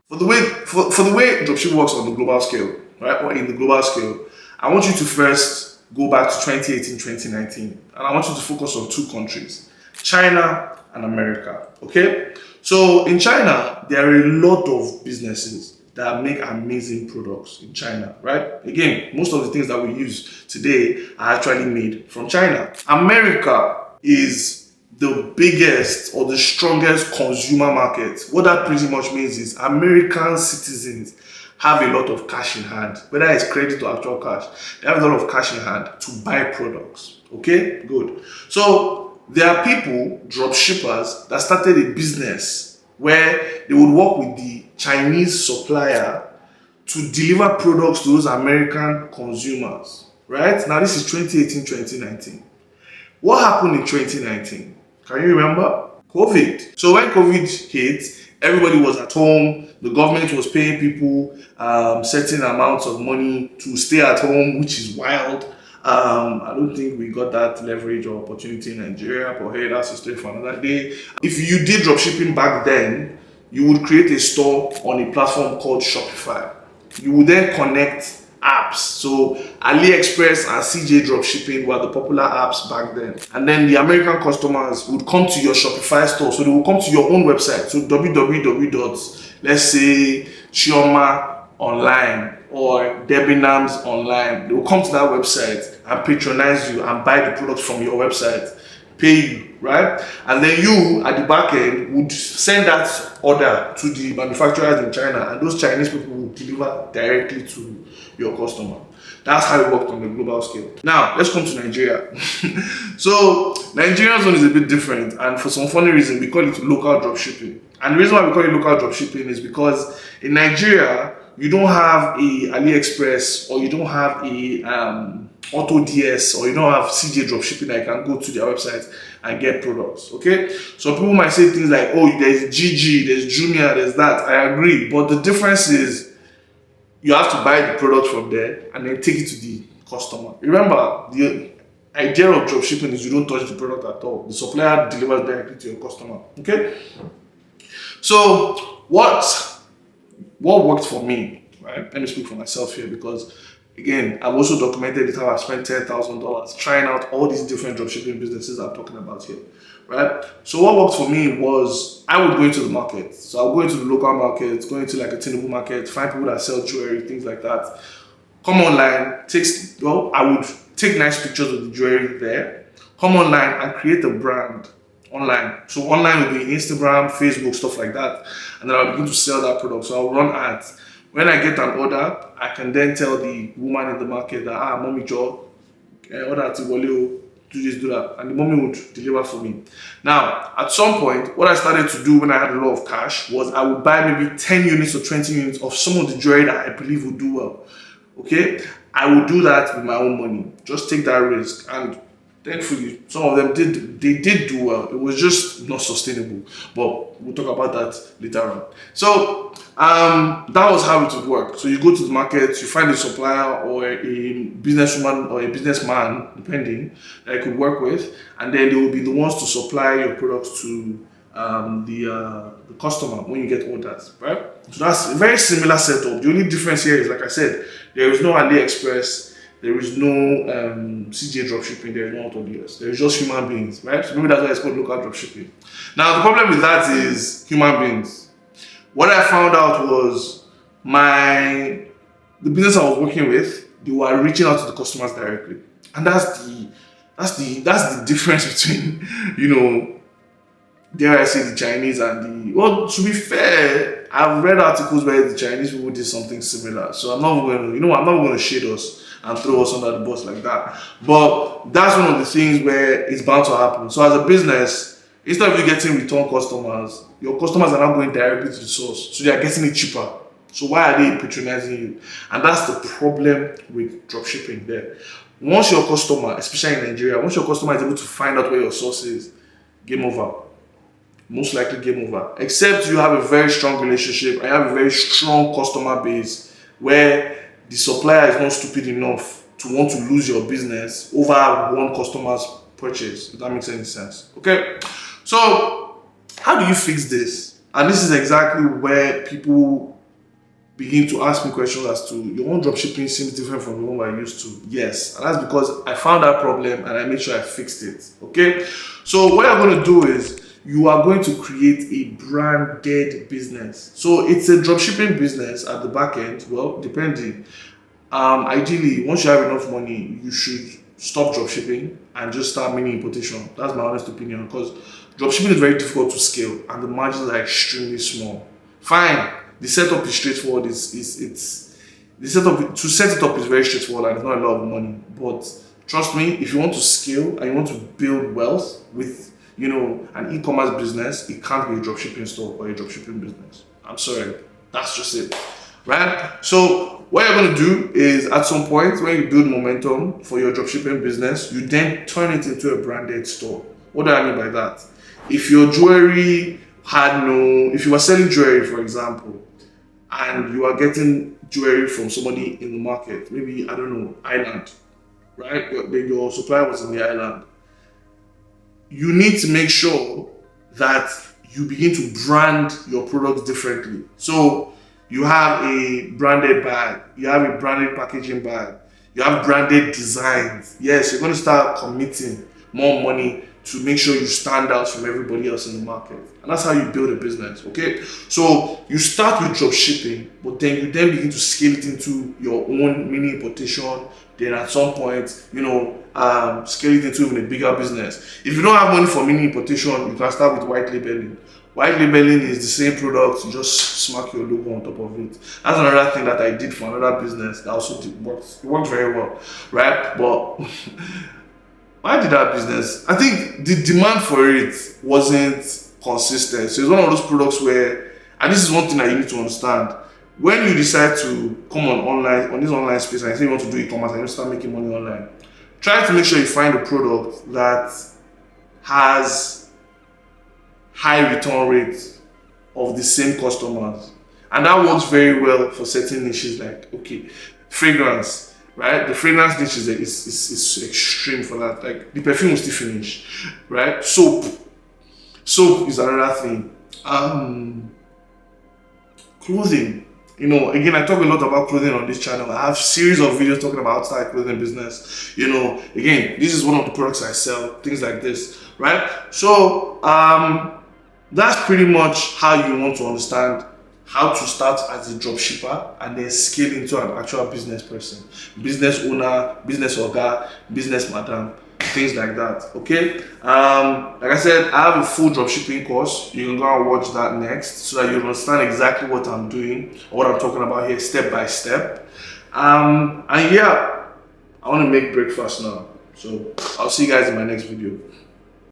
For the way dropshipping works on the global scale, right, or in the global scale, I want you to first go back to 2018, 2019, and I want you to focus on two countries, China and America. Okay, so in China, there are a lot of businesses that make amazing products in China, right? Again, most of the things that we use today are actually made from China. America is the biggest or the strongest consumer market. What that pretty much means is American citizens have a lot of cash in hand, whether it's credit or actual cash. They have a lot of cash in hand to buy products. Okay, good. So there are people, drop shippers, that started a business where they would work with the Chinese supplier to deliver products to those American consumers. Right? Now this is 2018, 2019. What happened in 2019? Can you remember? COVID. So when COVID hit, everybody was at home. The government was paying people certain amounts of money to stay at home, which is wild. I don't think we got that leverage or opportunity in Nigeria, but hey, that's a story for another day. If you did dropshipping back then, you would create a store on a platform called Shopify. You would then connect apps. So AliExpress and CJ Dropshipping were the popular apps back then. And then the American customers would come to your Shopify store. So they will come to your own website. So www. Let's say Chioma online or Debenhams online. They will come to that website and patronize you and buy the product from your website, pay you, right? And then you at the back end would send that order to the manufacturers in China, and those Chinese people will deliver directly to your customer. That's how it worked on the global scale. Now, let's come to Nigeria. So, Nigeria's one is a bit different, and for some funny reason, we call it local dropshipping. And the reason why we call it local dropshipping is because in Nigeria, you don't have a AliExpress, or you don't have a AutoDS, or you don't have CJ Dropshipping that you can go to their website and get products, okay? So people might say things like, oh, there's GG, there's Jumia, there's that. I agree, but the difference is you have to buy the product from there and then take it to the customer. Remember, the idea of dropshipping is you don't touch the product at all. The supplier delivers directly to your customer, okay? So what worked for me, right? Let me speak for myself here, because again, I've also documented it how I spent $10,000 trying out all these different dropshipping businesses I'm talking about here, right? So what worked for me was I would go into the market. So I'll go into the local market, go into like a Tinubu market, find people that sell jewelry, things like that. Come online, I would take nice pictures of the jewelry there, come online and create a brand online. So online would be Instagram, Facebook, stuff like that. And then I'll begin to sell that product. So I'll run ads. When I get an order, I can then tell the woman in the market that, mommy Joe, order to do this, do that. And the mommy would deliver for me. Now, at some point, what I started to do when I had a lot of cash was I would buy maybe 10 units or 20 units of some of the jewelry that I believe would do well. Okay? I would do that with my own money. Just take that risk. And thankfully, some of them did do well. It was just not sustainable. But we'll talk about that later on. So that was how it would work. So you go to the market, you find a supplier or a businesswoman or a businessman, depending, that you could work with, and then they will be the ones to supply your products to the customer when you get orders, right? So that's a very similar setup. The only difference here is, like I said, there is no AliExpress, there is no CJ dropshipping, there is no AutoDS. There is just human beings, right? So maybe that's why it's called local dropshipping. Now, the problem with that is human beings. What I found out was the business I was working with, they were reaching out to the customers directly. And that's the difference between, dare I say, the Chinese and well, to be fair, I've read articles where the Chinese people did something similar. So I'm not going to shade us and throw us under the bus like that. But that's one of the things where it's bound to happen. So as a business, instead of you getting return customers, your customers are not going directly to the source. So they are getting it cheaper. So why are they patronizing you? And that's the problem with dropshipping there. Once your customer, especially in Nigeria, once your customer is able to find out where your source is, game over. Most likely game over. Except you have a very strong relationship and you have a very strong customer base where the supplier is not stupid enough to want to lose your business over one customer's purchase, if that makes any sense. Okay, so how do you fix this? And this is exactly where people begin to ask me questions as to, your own dropshipping seems different from the one I used to. Yes, and that's because I found that problem and I made sure I fixed it. Okay, so what you're going to do is you are going to create a branded business. So it's a dropshipping business at the back end. Well, depending. Ideally, once you have enough money, you should stop dropshipping and just start mini importation. That's my honest opinion, because dropshipping is very difficult to scale and the margins are extremely small. Fine, the setup is straightforward. To set it up is very straightforward and it's not a lot of money. But trust me, if you want to scale and you want to build wealth with, you know, an e-commerce business, it can't be a dropshipping store or a dropshipping business. I'm sorry, that's just it, right? So what you're going to do is, at some point when you build momentum for your dropshipping business, you then turn it into a branded store. What do I mean by that? If your jewelry if you were selling jewelry, for example, and you are getting jewelry from somebody in the market, maybe, I don't know, island, right? Your supplier was in the island. You need to make sure that you begin to brand your products differently. So you have a branded bag, you have a branded packaging bag, you have branded designs. Yes, you're going to start committing more money to make sure you stand out from everybody else in the market. And that's how you build a business, okay? So you start with drop shipping, but then you then begin to scale it into your own mini importation. Then at some point, you know, scale it into even a bigger business. If you don't have money for mini importation, you can start with white labeling. White labeling is the same product, you just smack your logo on top of it. That's another thing that I did for another business that also worked very well, right? But why did that business? I think the demand for it wasn't consistent. So it's one of those products where, and this is one thing that you need to understand, when you decide to come on this online space and you say you want to do e-commerce and you start making money online, try to make sure you find a product that has high return rates of the same customers. And that works very well for certain niches, like, okay, fragrance, right? The fragrance niche is extreme for that. Like, the perfume will still finish, right? Soap is another thing. Clothing. You know, again, I talk a lot about clothing on this channel. I have series of videos talking about outside clothing business. You know, again, this is one of the products I sell, things like this, right? So that's pretty much how you want to understand how to start as a drop shipper and then scale into an actual business person, business owner, business orga, business madam, things like that. Okay, like I said, I have a full dropshipping course. You can go and watch that next so that you understand exactly what I'm doing or what I'm talking about here step by step. And yeah, I want to make breakfast now, so I'll see you guys in my next video.